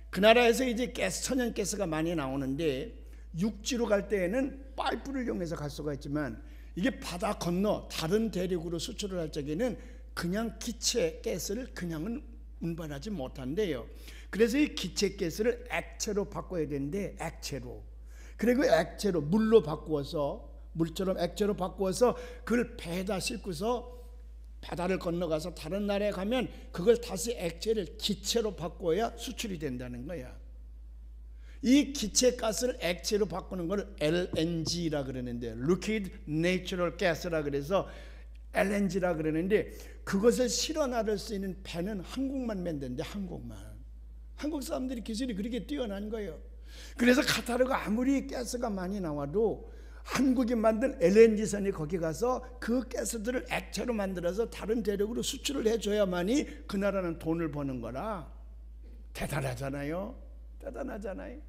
그 나라에서 이제 천연가스가 많이 나오는데 육지로 갈 때에는 파이프를 이용해서 갈 수가 있지만 이게 바다 건너 다른 대륙으로 수출을 할 적에는 그냥 기체 가스를 그냥은 운반하지 못한대요. 그래서 이 기체 가스를 액체로 바꿔야 되는데 액체로, 그리고 액체로 물로 바꾸어서 물처럼 액체로 바꾸어서 그걸 배에다 싣고서 바다를 건너가서 다른 나라에 가면 그걸 다시 액체를 기체로 바꿔야 수출이 된다는 거야. 이 기체 가스를 액체로 바꾸는 걸 LNG라 그러는데 Liquid Natural Gas라 그래서 LNG라 그러는데 그것을 실어 나를 수 있는 배는 한국만 만드는데 한국 사람들이 기술이 그렇게 뛰어난 거예요. 그래서 카타르가 아무리 가스가 많이 나와도 한국이 만든 LNG선이 거기 가서 그 가스들을 액체로 만들어서 다른 대륙으로 수출을 해줘야만이 그 나라는 돈을 버는 거라. 대단하잖아요. 대단하잖아요.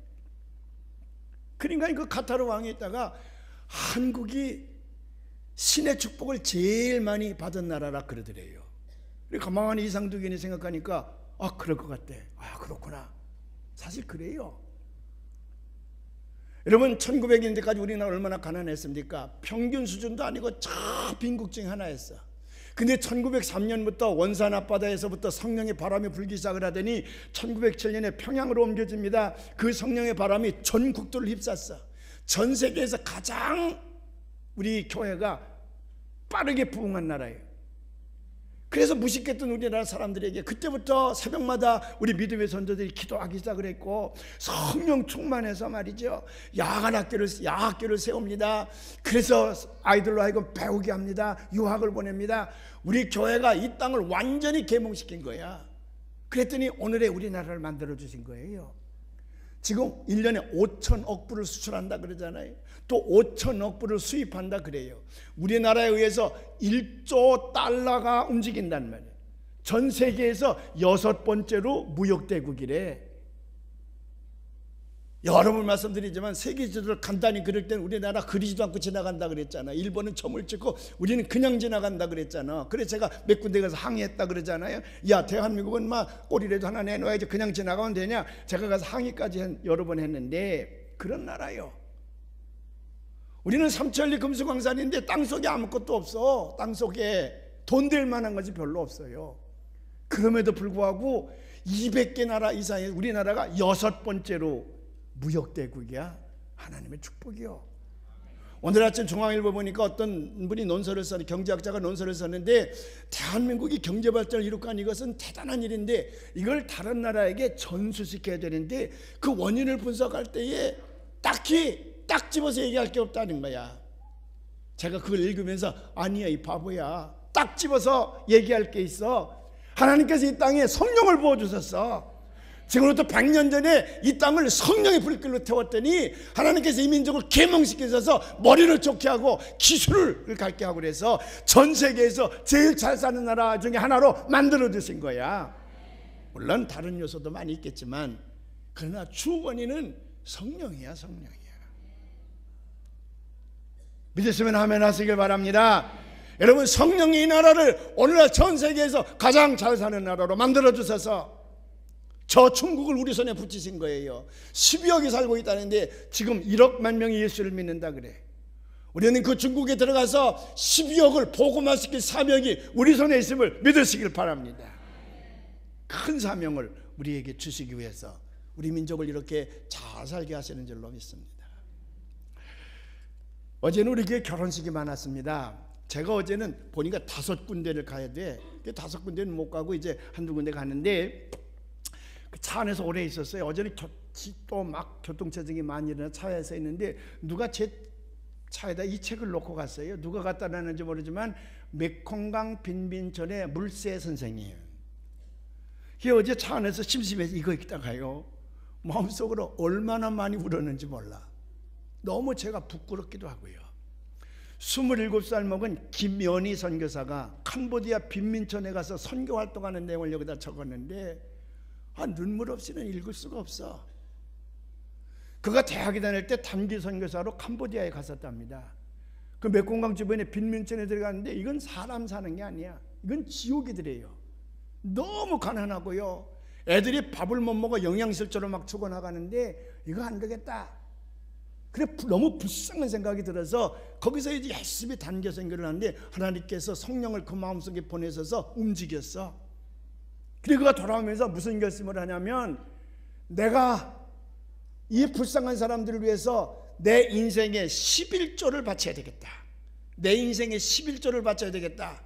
그러니까 그 카타르 왕이 있다가 한국이 신의 축복을 제일 많이 받은 나라라 그러더래요. 가만히 이상두견이 생각하니까 그럴 것 같대. 그렇구나. 사실 그래요. 여러분 1900년대까지 우리나라 얼마나 가난했습니까? 평균 수준도 아니고 저 빈국 중에 하나였어. 근데 1903년부터 원산 앞바다에서부터 성령의 바람이 불기 시작을 하더니 1907년에 평양으로 옮겨집니다. 그 성령의 바람이 전 국도를 휩쌌어. 전 세계에서 가장 우리 교회가 빠르게 부흥한 나라예요. 그래서 무식했던 우리나라 사람들에게 그때부터 새벽마다 우리 믿음의 선조들이 기도하기 시작을 했고 성령 충만해서 말이죠. 야학교를 세웁니다. 그래서 아이들로 하여금 배우게 합니다. 유학을 보냅니다. 우리 교회가 이 땅을 완전히 계몽시킨 거야. 그랬더니 오늘의 우리나라를 만들어 주신 거예요. 지금 1년에 5천억 불을 수출한다 그러잖아요. 또 5천억 불을 수입한다 그래요. 우리나라에 의해서 1조 달러가 움직인단 말이에요. 전 세계에서 6번째로 무역대국이래. 여러 번 말씀드리지만 세계 지도를 간단히 그릴 때는 우리나라 그리지도 않고 지나간다 그랬잖아. 일본은 점을 찍고 우리는 그냥 지나간다 그랬잖아. 그래서 제가 몇 군데 가서 항의했다 그러잖아요. 야, 대한민국은 막 꼬리라도 하나 내놓아야지 그냥 지나가면 되냐. 제가 가서 항의까지 여러 번 했는데 그런 나라요. 우리는 삼천리 금수강산인데 땅속에 아무것도 없어. 땅속에 돈 될 만한 것이 별로 없어요. 그럼에도 불구하고 200개 나라 이상의 우리나라가 6번째로 무역대국이야. 하나님의 축복이요. 오늘 아침 중앙일보 보니까 어떤 분이 논설을 썼는데 경제학자가 논설을 썼는데 대한민국이 경제발전을 이룩한 이것은 대단한 일인데 이걸 다른 나라에게 전수시켜야 되는데 그 원인을 분석할 때에 딱히 딱 집어서 얘기할 게 없다는 거야. 제가 그걸 읽으면서 아니야 이 바보야. 딱 집어서 얘기할 게 있어. 하나님께서 이 땅에 성령을 부어주셨어. 지금부터 100년 전에 이 땅을 성령의 불길로 태웠더니 하나님께서 이 민족을 계몽시키셔서 머리를 좋게 하고 기술을 갖게 하고 그래서 전 세계에서 제일 잘 사는 나라 중에 하나로 만들어 주신 거야. 물론 다른 요소도 많이 있겠지만 그러나 주 원인은 성령이야. 성령이야. 믿으시면 아멘 하시길 바랍니다. 여러분 성령이 이 나라를 오늘날 전 세계에서 가장 잘 사는 나라로 만들어 주셔서 저 중국을 우리 손에 붙이신 거예요. 12억이 살고 있다는데 지금 1억만 명이 예수를 믿는다 그래. 우리는 그 중국에 들어가서 12억을 복음화시킬 사명이 우리 손에 있음을 믿으시길 바랍니다. 큰 사명을 우리에게 주시기 위해서 우리 민족을 이렇게 잘 살게 하시는 줄로 믿습니다. 어제는 우리 교회 결혼식이 많았습니다. 제가 어제는 보니까 5군데를 가야 돼. 5군데는 못 가고 이제 한두 군데 가는데 차 안에서 오래 있었어요. 어제는 또 막 교통체증이 많이 일어나 차에서 있는데 누가 제 차에다 이 책을 놓고 갔어요. 누가 갖다 놨는지 모르지만 맥콩강 빈빈전의 물새 선생님. 이게 어제 차 안에서 심심해서 이거 읽다가요 마음속으로 얼마나 많이 울었는지 몰라. 너무 제가 부끄럽기도 하고요. 27살 먹은 김연희 선교사가 캄보디아 빈민촌에 가서 선교 활동하는 내용을 여기다 적었는데 눈물 없이는 읽을 수가 없어. 그가 대학에 다닐 때 단기 선교사로 캄보디아에 갔었답니다. 그 메콩강 주변에 빈민촌에 들어갔는데 이건 사람 사는 게 아니야. 이건 지옥이더래요. 너무 가난하고요. 애들이 밥을 못 먹어 영양실조로 막 죽어나가는데 이거 안 되겠다. 그래 너무 불쌍한 생각이 들어서 거기서 이제 열심히 단기 선교를 하는데 하나님께서 성령을 그 마음속에 보내셔서 움직였어. 그리고 그가 돌아오면서 무슨 결심을 하냐면 내가 이 불쌍한 사람들을 위해서 내 인생의 11조를 바쳐야 되겠다. 내 인생의 11조를 바쳐야 되겠다.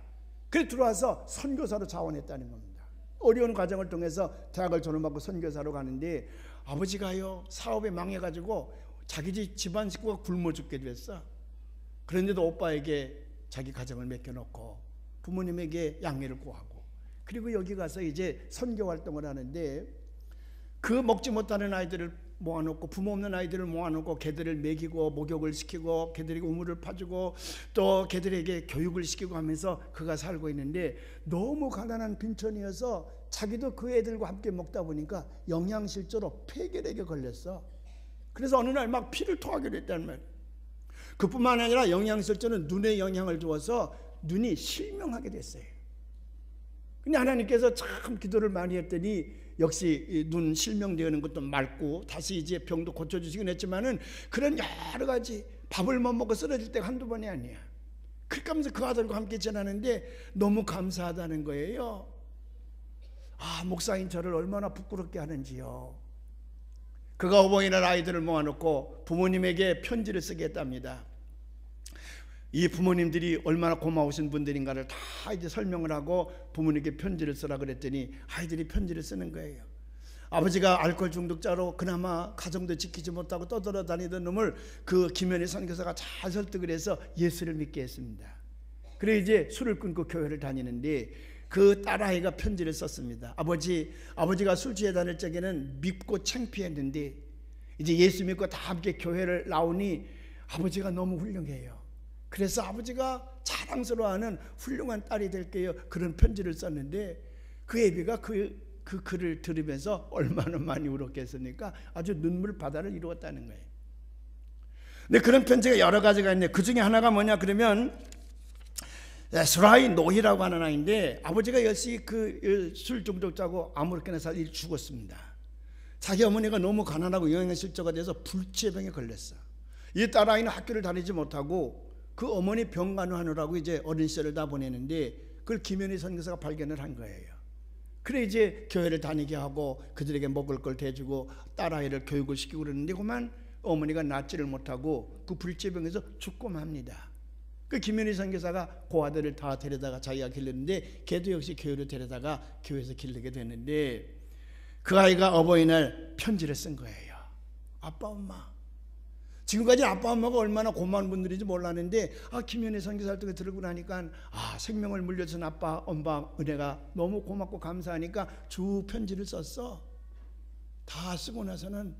그래서 들어와서 선교사로 자원했다는 겁니다. 어려운 과정을 통해서 대학을 졸업하고 선교사로 가는데 아버지가요 사업에 망해가지고 자기 집안 식구가 굶어 죽게 됐어. 그런데도 오빠에게 자기 가정을 맡겨놓고 부모님에게 양해를 구하고 그리고 여기 가서 이제 선교 활동을 하는데 그 먹지 못하는 아이들을 모아놓고 부모 없는 아이들을 모아놓고 걔들을 먹이고 목욕을 시키고 걔들에게 우물을 파주고 또 걔들에게 교육을 시키고 하면서 그가 살고 있는데 너무 가난한 빈촌이어서 자기도 그 애들과 함께 먹다 보니까 영양실조로 폐결핵에 걸렸어. 그래서 어느 날 막 피를 토하기로 했단 말이야. 그뿐만 아니라 영양실조는 눈에 영향을 주어서 눈이 실명하게 됐어요. 근데 하나님께서 참 기도를 많이 했더니 역시 눈 실명되는 것도 맑고 다시 이제 병도 고쳐주시긴 했지만은 그런 여러 가지 밥을 못 먹고 쓰러질 때가 한두 번이 아니야. 그렇게 하면서 그 아들과 함께 지내는데 너무 감사하다는 거예요. 목사인 저를 얼마나 부끄럽게 하는지요. 그가 어버이날 아이들을 모아놓고 부모님에게 편지를 쓰게 했답니다. 이 부모님들이 얼마나 고마우신 분들인가를 다 이제 설명을 하고 부모님께 편지를 쓰라 그랬더니 아이들이 편지를 쓰는 거예요. 아버지가 알코올 중독자로 그나마 가정도 지키지 못하고 떠돌아다니던 놈을 그 김연희 선교사가 잘 설득을 해서 예수를 믿게 했습니다. 그래 이제 술을 끊고 교회를 다니는데 그 딸아이가 편지를 썼습니다. 아버지가 술 취해 다닐 적에는 밉고 창피했는데 이제 예수 믿고 다 함께 교회를 나오니 아버지가 너무 훌륭해요. 그래서 아버지가 자랑스러워하는 훌륭한 딸이 될게요. 그런 편지를 썼는데 그 애비가 그 글을 들으면서 얼마나 많이 울었겠습니까? 아주 눈물 바다를 이루었다는 거예요. 근데 그런 편지가 여러 가지가 있는데 그 중에 하나가 뭐냐 그러면 스라이 노희라고 하는 아이인데 아버지가 역시 그 술 중독자고 아무렇게나 살이 죽었습니다. 자기 어머니가 너무 가난하고 영양실조가 돼서 불치병에 걸렸어. 이 딸아이는 학교를 다니지 못하고 그 어머니 병간호하느라고 이제 어린 시절을 다 보내는데 그걸 김연희 선교사가 발견을 한 거예요. 그래 이제 교회를 다니게 하고 그들에게 먹을 걸 대주고 딸아이를 교육을 시키고 그러는데 그만 어머니가 낫지를 못하고 그 불치병에서 죽고 맙니다. 그 김연희 선교사가 그 아들을 다 데려다가 자기가 길렀는데 걔도 역시 교회로 데려다가 교회에서 기르게 됐는데 그 아이가 어버이날 편지를 쓴 거예요. 아빠 엄마, 지금까지 아빠 엄마가 얼마나 고마운 분들인지 몰랐는데 김연희 선교사 활동에 들고 나니까 생명을 물려준 아빠 엄마 은혜가 너무 고맙고 감사하니까 쭉 편지를 썼어. 다 쓰고 나서는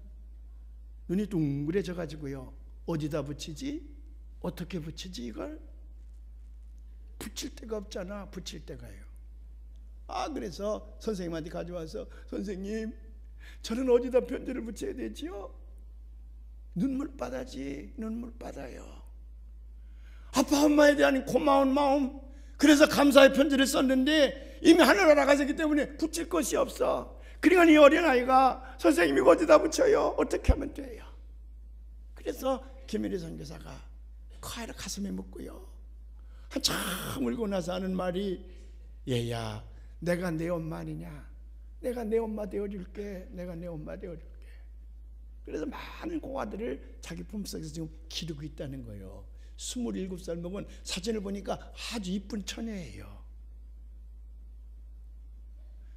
눈이 둥그레져 가지고요. 어디다 붙이지? 어떻게 붙이지 이걸? 붙일 데가 없잖아. 붙일 데가요. 그래서 선생님한테 가져와서 선생님 저는 어디다 편지를 붙여야 되지요? 눈물바다지. 눈물바다요. 아빠 엄마에 대한 고마운 마음, 그래서 감사의 편지를 썼는데 이미 하늘 나가셨기 때문에 붙일 것이 없어. 그러니까 이 어린아이가 선생님이 어디다 붙여요? 어떻게 하면 돼요? 그래서 김연희 선교사가 그 아이를 가슴에 묻고요 한참 울고 나서 하는 말이 얘야 내가 내 엄마 아니냐? 내가 내 엄마 되어줄게. 내가 내 엄마 되어줄게. 그래서 많은 고아들을 자기 품속에서 지금 기르고 있다는 거예요. 27살 먹은 사진을 보니까 아주 이쁜 처녀예요.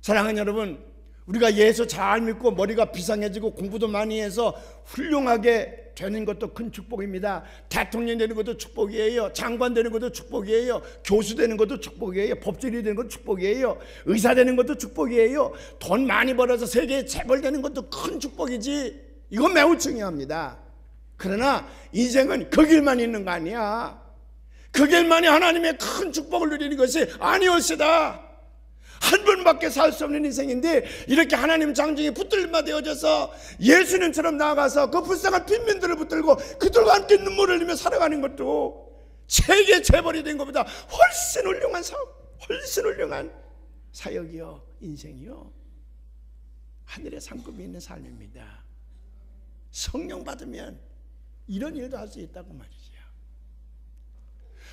사랑하는 여러분, 우리가 예수 잘 믿고 머리가 비상해지고 공부도 많이 해서 훌륭하게 되는 것도 큰 축복입니다. 대통령 되는 것도 축복이에요. 장관 되는 것도 축복이에요. 교수 되는 것도 축복이에요. 법조인이 되는 것도 축복이에요. 의사 되는 것도 축복이에요. 돈 많이 벌어서 세계에 재벌 되는 것도 큰 축복이지. 이건 매우 중요합니다. 그러나 인생은 그 길만 있는 거 아니야. 그 길만이 하나님의 큰 축복을 누리는 것이 아니올시다. 한 번밖에 살 수 없는 인생인데 이렇게 하나님 장중에 붙들마 되어져서 예수님처럼 나아가서 그 불쌍한 빈민들을 붙들고 그들과 함께 눈물을 흘리며 살아가는 것도 세계 재벌이 된 것보다 훨씬 훌륭한 사업, 훨씬 훌륭한 사역이요, 인생이요, 하늘의 상급이 있는 삶입니다. 성령 받으면 이런 일도 할 수 있다고 말이죠.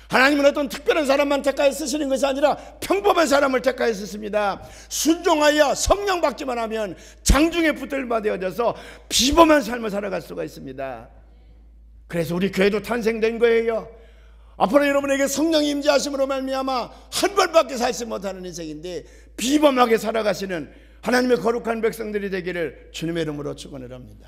하나님은 어떤 특별한 사람만 택하여 쓰시는 것이 아니라 평범한 사람을 택하여 쓰십니다. 순종하여 성령 받기만 하면 장중에 붙들마 되어져서 비범한 삶을 살아갈 수가 있습니다. 그래서 우리 교회도 탄생된 거예요. 앞으로 여러분에게 성령이 임재하심으로 말미암아 한 번밖에 살지 못하는 인생인데 비범하게 살아가시는 하나님의 거룩한 백성들이 되기를 주님의 이름으로 축원을 합니다.